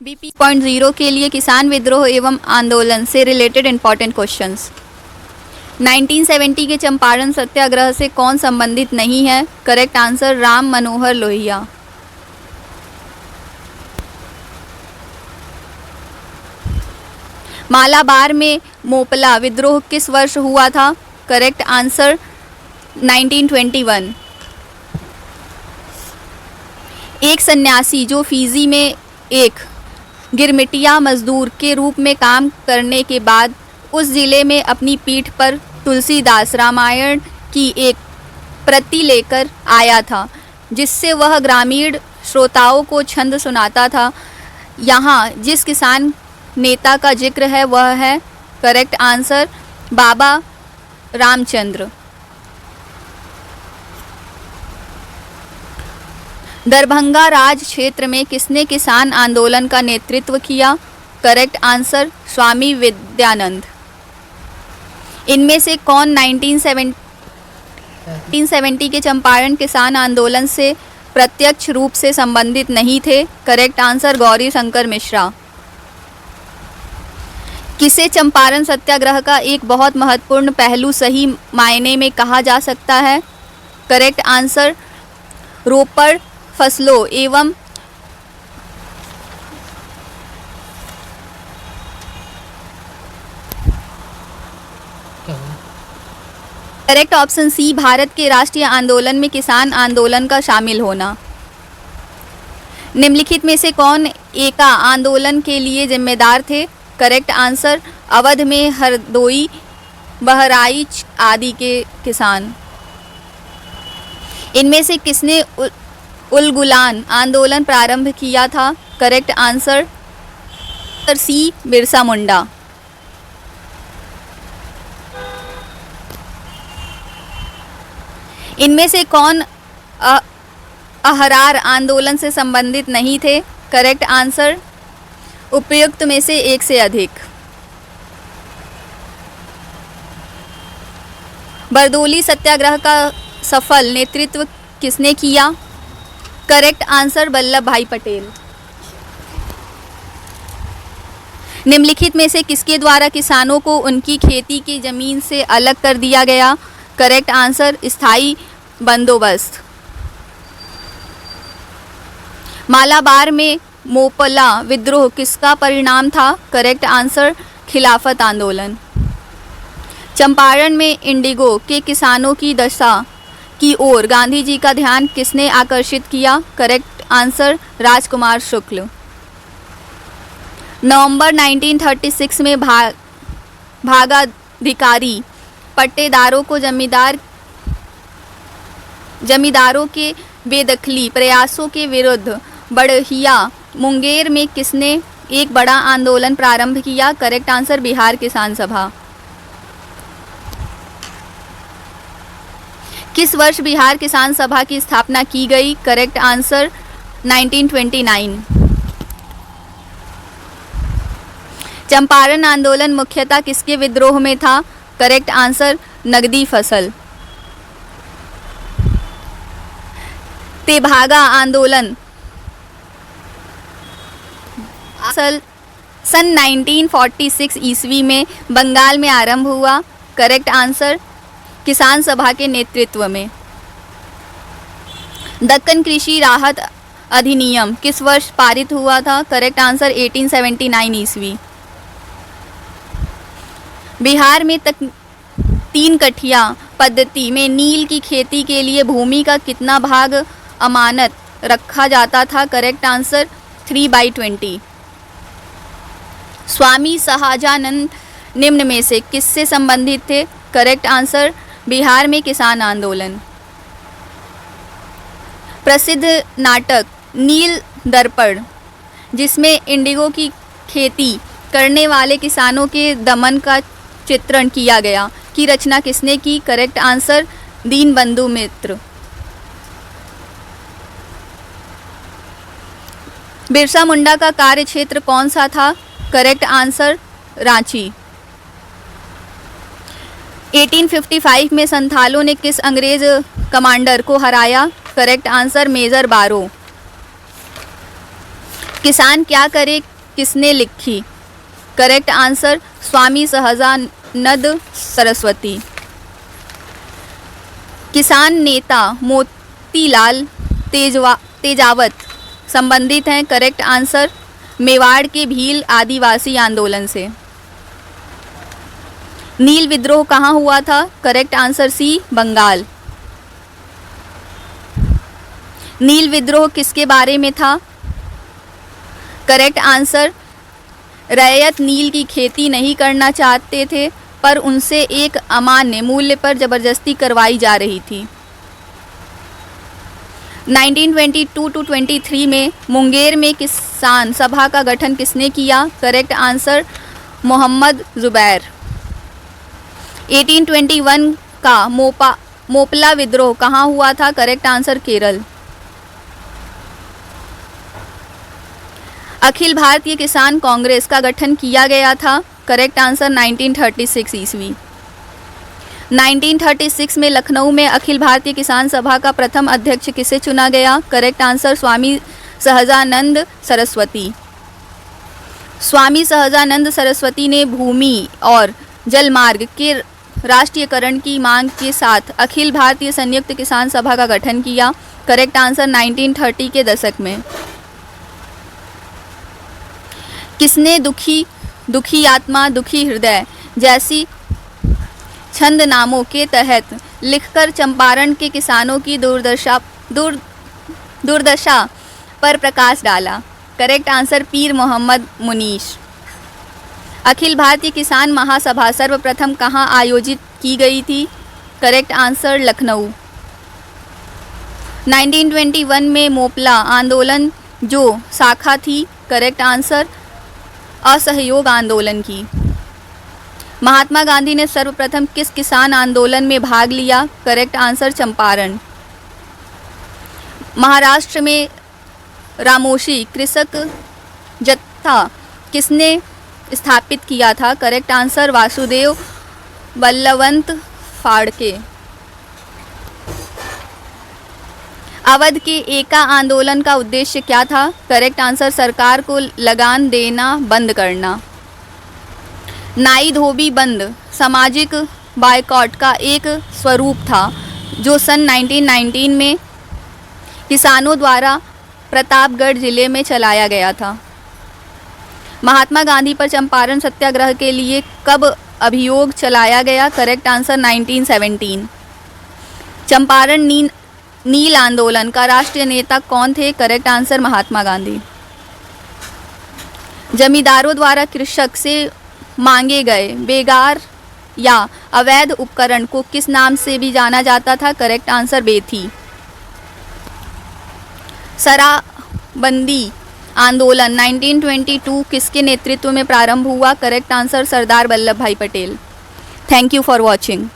BP.0 के लिए किसान विद्रोह एवं आंदोलन से रिलेटेड इंपॉर्टेंट क्वेश्चंस। 1970 के चंपारण सत्याग्रह से कौन संबंधित नहीं है? Correct answer Ram Manohar Lohia. मालाबार में मोपला विद्रोह किस वर्ष हुआ था? Correct answer 1921। एक सन्यासी जो फिजी में एक गिरमिटिया मजदूर के रूप में काम करने के बाद उस जिले में अपनी पीठ पर तुलसीदास रामायण की एक प्रति लेकर आया था, जिससे वह ग्रामीण श्रोताओं को छंद सुनाता था। यहाँ जिस किसान नेता का जिक्र है वह है करेक्ट आंसर बाबा रामचंद्र। दरभंगा राज क्षेत्र में किसने किसान आंदोलन का नेतृत्व किया? करेक्ट आंसर स्वामी विद्यानंद। इनमें से कौन 1970 के चंपारण किसान आंदोलन से प्रत्यक्ष रूप से संबंधित नहीं थे? Correct answer Gauri Shankar Mishra. किसे चंपारण सत्याग्रह का एक बहुत महत्वपूर्ण पहलू सही मायने में कहा जा सकता है? करेक्ट आंसर रोपड़ फसलों एवं करेक्ट ऑप्शन सी भारत के राष्ट्रीय आंदोलन में किसान आंदोलन का शामिल होना। निम्नलिखित में से कौन एका आंदोलन के लिए जिम्मेदार थे? करेक्ट आंसर अवध में हरदोई बहराइच आदि के किसान। इनमें से किसने उलगुलान आंदोलन प्रारंभ किया था? करेक्ट आंसर सी बिरसा मुंडा। इनमें से कौन अहरार आंदोलन से संबंधित नहीं थे? करेक्ट आंसर उपयुक्त में से एक से अधिक। बरदोली सत्याग्रह का सफल नेतृत्व किसने किया? करेक्ट आंसर वल्लभ भाई पटेल। निम्नलिखित में से किसके द्वारा किसानों को उनकी खेती की जमीन से अलग कर दिया गया? करेक्ट आंसर स्थायी बंदोबस्त। मालाबार में मोपला विद्रोह किसका परिणाम था? करेक्ट आंसर खिलाफत आंदोलन। चंपारण में इंडिगो के किसानों की दशा की ओर गांधी जी का ध्यान किसने आकर्षित किया? करेक्ट आंसर राजकुमार शुक्ल। नवंबर 1936 में भागाधिकारी पट्टेदारों को जमींदारों के बेदखली प्रयासों के विरुद्ध बड़हिया मुंगेर में किसने एक बड़ा आंदोलन प्रारंभ किया? करेक्ट आंसर बिहार किसान सभा। किस वर्ष बिहार किसान सभा की स्थापना की गई? Correct answer 1929। चंपारण आंदोलन मुख्यतः किसके विद्रोह में था? करेक्ट आंसर नगदी फसल। तेभागा आंदोलन सन 1946 ईस्वी में बंगाल में आरंभ हुआ। करेक्ट आंसर किसान सभा के नेतृत्व में। दक्कन कृषि राहत अधिनियम किस वर्ष पारित हुआ था? करेक्ट आंसर 1879 ईस्वी। बिहार में 3 कठिया पद्धति में नील की खेती के लिए भूमि का कितना भाग अमानत रखा जाता था? Correct answer 3/20। स्वामी सहजानंद निम्न में से किससे संबंधित थे? करेक्ट आंसर बिहार में किसान आंदोलन। प्रसिद्ध नाटक नील दर्पण जिसमें इंडिगो की खेती करने वाले किसानों के दमन का चित्रण किया गया की रचना किसने की? करेक्ट आंसर दीनबंधु मित्र। बिरसा मुंडा का कार्य क्षेत्र कौन सा था? Correct answer Ranchi. 1855 में संथालों ने किस अंग्रेज कमांडर को हराया? करेक्ट आंसर मेजर बारो। किसान क्या करे किसने लिखी? Correct answer Swami Sahajanand Saraswati. किसान नेता मोतीलाल तेजावत संबंधित हैं? करेक्ट आंसर मेवाड़ के भील आदिवासी आंदोलन से। नील विद्रोह कहाँ हुआ था? Correct answer C, Bengal. नील विद्रोह किसके बारे में था? करेक्ट आंसर रैयत नील की खेती नहीं करना चाहते थे, पर उनसे एक अमान्य मूल्य पर जबरदस्ती करवाई जा रही थी। 1922 टू 23 में मुंगेर में किसान सभा का गठन किसने किया? Correct answer Mohammad Zubair. 1821 का मोपला विद्रोह कहाँ हुआ था? Correct answer Kerala. अखिल भारतीय किसान कांग्रेस का गठन किया गया था? करेक्ट आंसर 1936 ईस्वी। 1936 में लखनऊ में अखिल भारतीय किसान सभा का प्रथम अध्यक्ष किसे चुना गया? Correct answer Swami Sahajanand Saraswati. स्वामी सहजानंद सरस्वती ने भूमि और जलमार्ग के राष्ट्रीयकरण की मांग के साथ अखिल भारतीय संयुक्त किसान सभा का गठन किया। करेक्ट आंसर 1930 के दशक में। किसने दुखी आत्मा दुखी हृदय जैसी छंद नामों के तहत लिखकर चंपारण के किसानों की दुर्दशा पर प्रकाश डाला? करेक्ट आंसर पीर मोहम्मद मुनीश। अखिल भारतीय किसान महासभा सर्वप्रथम कहाँ आयोजित की गई थी? Correct answer Lucknow. 1921 में मोपला आंदोलन जो शाखा थी? करेक्ट आंसर असहयोग आंदोलन की। महात्मा गांधी ने सर्वप्रथम किस किसान आंदोलन में भाग लिया? Correct answer Champaran. महाराष्ट्र में रामोशी कृषक जत्था किसने स्थापित किया था? Correct answer Vasudev Balwant Phadke. अवध के एका आंदोलन का उद्देश्य क्या था? करेक्ट आंसर सरकार को लगान देना बंद करना। नाई धोबी बंद सामाजिक बायकॉट का एक स्वरूप था जो सन 1919 में किसानों द्वारा प्रतापगढ़ जिले में चलाया गया था। महात्मा गांधी पर चंपारण सत्याग्रह के लिए कब अभियोग चलाया गया? Correct answer 1917। चंपारण नील आंदोलन का राष्ट्रीय नेता कौन थे? Correct answer Mahatma Gandhi. जमींदारों द्वारा कृषक से मांगे गए बेगार या अवैध उपकरण को किस नाम से भी जाना जाता था? Correct answer बेथी। शराबबंदी आंदोलन 1922 किसके नेतृत्व में प्रारंभ हुआ? करेक्ट आंसर सरदार वल्लभ भाई Patel. Thank you for watching.